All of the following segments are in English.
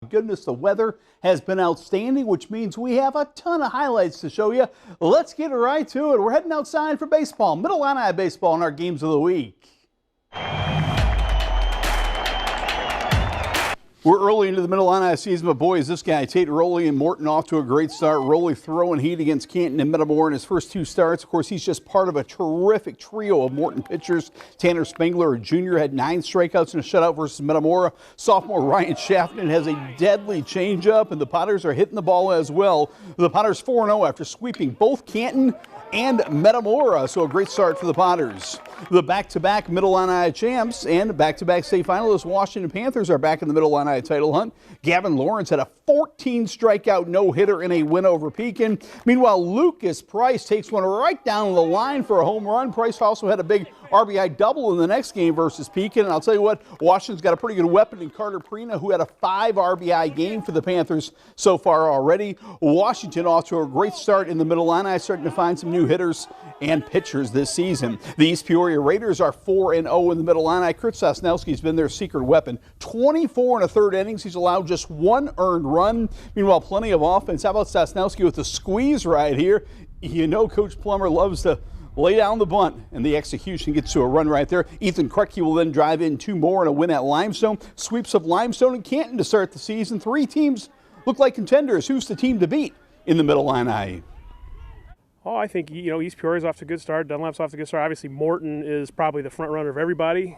goodness, the weather has been outstanding, which means we have a ton of highlights to show you. Let's get right to it. We're heading outside for baseball, Middle Illini baseball in our games of the week. We're early into the Middle Illini season, but boy, is this guy, Tate Rowley and Morton, off to a great start. Rowley throwing heat against Canton and Metamora in his first two starts. Of course, he's just part of a terrific trio of Morton pitchers. Tanner Spengler, a junior, had 9 strikeouts and a shutout versus Metamora. Sophomore Ryan Schaffman has a deadly changeup, and the Potters are hitting the ball as well. The Potters 4-0 after sweeping both Canton and Metamora, so a great start for the Potters. The back-to-back Middle Illini champs and back-to-back state finalists Washington Panthers are back in the Middle Illini title hunt. Gavin Lawrence had a 14-strikeout no-hitter in a win over Pekin. Meanwhile, Lucas Price takes one right down the line for a home run. Price also had a big RBI double in the next game versus Pekin. And I'll tell you what, Washington's got a pretty good weapon in Carter Prina, who had a 5 RBI game for the Panthers so far already. Washington off to a great start in the Middle Illini, starting to find some new hitters and pitchers this season. The East Peoria Raiders are 4-0 in the Middle Illini. Kurt Sosnowski's been their secret weapon. 24 1/3 innings. He's allowed just 1 earned run. Meanwhile, plenty of offense. How about Sosnowski with the squeeze right here? You know Coach Plummer loves to lay down the bunt, and the execution gets to a run right there. Ethan Krutke will then drive in 2 more and a win at Limestone. Sweeps of Limestone and Canton to start the season. 3 teams look like contenders. Who's the team to beat in the Middle Illini? Oh, I think, East Peoria's off to a good start. Dunlap's off to a good start. Obviously, Morton is probably the front runner of everybody.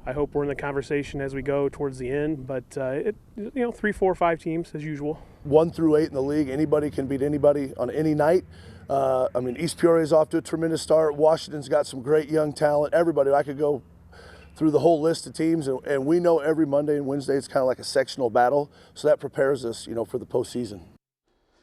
I hope we're in the conversation as we go towards the end. But 3, 4, 5 teams as usual. 1 through 8 in the league. Anybody can beat anybody on any night. East Peoria's off to a tremendous start. Washington's got some great young talent. Everybody, I could go through the whole list of teams, and we know every Monday and Wednesday it's kind of like a sectional battle. So that prepares us, for the postseason.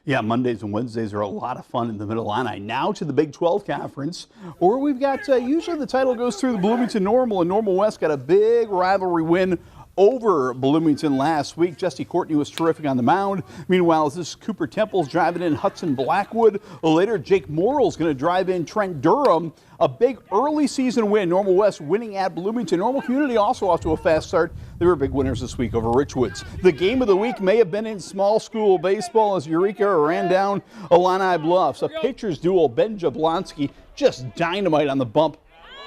Yeah, Mondays and Wednesdays are a lot of fun in the Middle Illini. Now to the Big 12 Conference, where we've got, usually the title goes through the Bloomington Normal, and Normal West got a big rivalry win over Bloomington last week. Jesse Courtney was terrific on the mound. Meanwhile, as this Cooper Temple's driving in Hudson Blackwood. Later, Jake Morrill's going to drive in Trent Durham. A big early season win. Normal West winning at Bloomington. Normal Community also off to a fast start. They were big winners this week over Richwoods. The game of the week may have been in small school baseball as Eureka ran down Illini Bluffs. A pitcher's duel, Ben Jablonski, just dynamite on the bump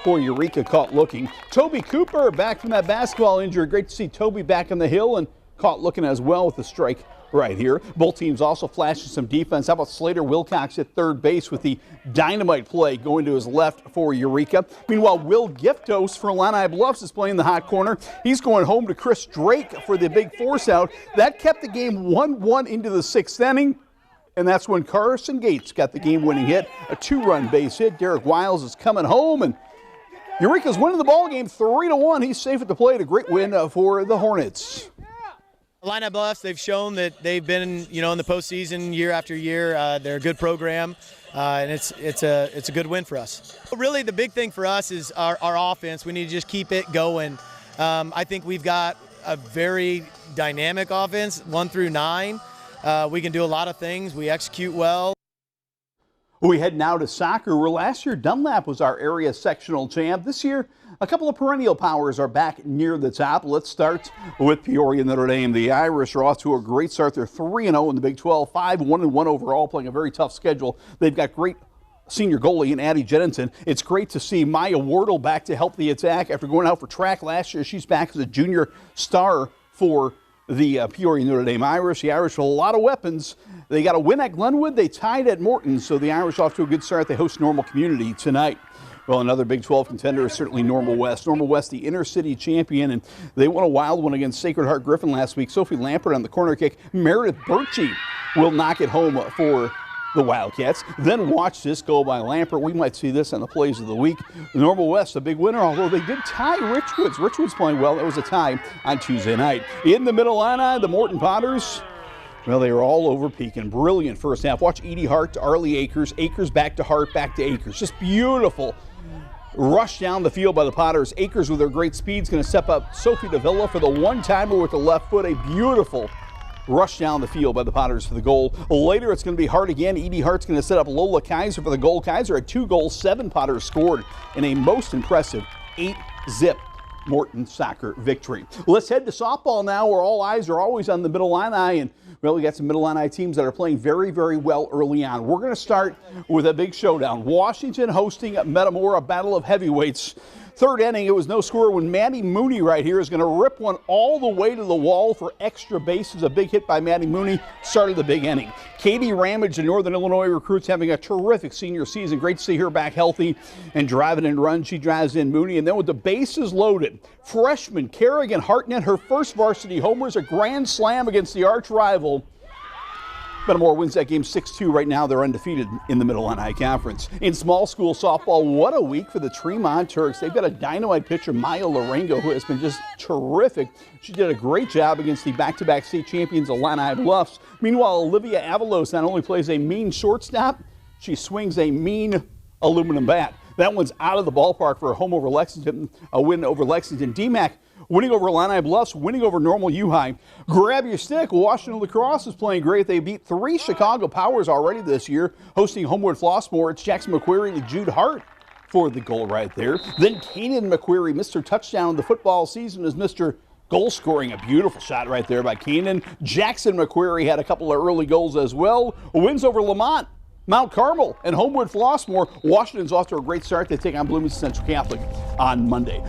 for Eureka, caught looking. Toby Cooper back from that basketball injury. Great to see Toby back on the hill and caught looking as well with the strike right here. Both teams also flashing some defense. How about Slater Wilcox at third base with the dynamite play going to his left for Eureka. Meanwhile, Will Giftos for Illini Bluffs is playing the hot corner. He's going home to Chris Drake for the big force out. That kept the game 1-1 into the 6th inning. And that's when Carson Gates got the game-winning hit. A 2-run base hit. Derek Wiles is coming home, and Eureka's winning the ball game 3-1. He's safe at the plate. A great win for the Hornets. Illini Bluffs, they've shown that they've been, in the postseason year after year. They're a good program, and it's a good win for us. Really, the big thing for us is our offense. We need to just keep it going. I think we've got a very dynamic offense, 1 through 9. We can do a lot of things. We execute well. We head now to soccer, where last year Dunlap was our area sectional champ. This year, a couple of perennial powers are back near the top. Let's start with Peoria Notre Dame. The Irish are off to a great start. They're 3-0 in the Big 12, 5-1-1 overall, playing a very tough schedule. They've got great senior goalie in Addie Jennington. It's great to see Maya Wardle back to help the attack after going out for track last year. She's back as a junior star for the Peoria Notre Dame Irish. The Irish with a lot of weapons. They got a win at Glenwood. They tied at Morton, so the Irish off to a good start. They host Normal Community tonight. Well, another Big 12 contender is certainly Normal West. Normal West, the inner city champion, and they won a wild one against Sacred Heart Griffin last week. Sophie Lampert on the corner kick. Meredith Birchie will knock it home for the Wildcats. Then watch this go by Lampert. We might see this on the plays of the week. Normal West, a big winner, although they did tie Richwoods. Richwoods playing well. That was a tie on Tuesday night. In the Middle Illini, the Morton Potters, well, they were all over Pekin. Brilliant first half. Watch Edie Hart to Arlie Akers. Akers back to Hart, back to Akers. Just beautiful rush down the field by the Potters. Akers with her great speed is going to step up Sophie Davila for the one-timer with the left foot. A beautiful rush down the field by the Potters for the goal. Later, it's going to be Hart again. Edie Hart's going to set up Lola Kaiser for the goal. Kaiser had 2 goals, 7 Potters scored in a most impressive 8-zip Morton soccer victory. Let's head to softball now, where all eyes are always on the Middle Illini, and well, we got some Middle Illini teams that are playing very, very well early on. We're going to start with a big showdown. Washington hosting Metamora, a battle of heavyweights. Third inning, it was no score when Maddie Mooney right here is going to rip one all the way to the wall for extra bases. A big hit by Maddie Mooney started the big inning. Katie Ramage, the Northern Illinois recruits, having a terrific senior season. Great to see her back healthy and driving in runs. She drives in Mooney, and then with the bases loaded, freshman Kerrigan Hartnett, her first varsity homers, a grand slam against the arch rival. Metamora wins that game 6-2. Right now, they're undefeated in the Middle Illini Conference. In small school softball, what a week for the Tremont Turks. They've got a dynamite pitcher, Maya Larengo, who has been just terrific. She did a great job against the back-to-back state champions, Illini Bluffs. Meanwhile, Olivia Avalos not only plays a mean shortstop, she swings a mean aluminum bat. That one's out of the ballpark for a home over Lexington, a win over Lexington. DMAC winning over Illini Bluffs, winning over Normal U-High. Grab your stick. Washington Lacrosse is playing great. They beat 3 Chicago Powers already this year, hosting Homewood Flossmoor. It's Jackson McQuarrie to Jude Hart for the goal right there. Then Kanan McQuarrie, Mr. Touchdown in the football season, is Mr. Goal scoring. A beautiful shot right there by Kanan. Jackson McQuarrie had a couple of early goals as well. Wins over Lamont, Mount Carmel, and Homewood Flossmoor. Washington's off to a great start. They take on Bloomington Central Catholic on Monday.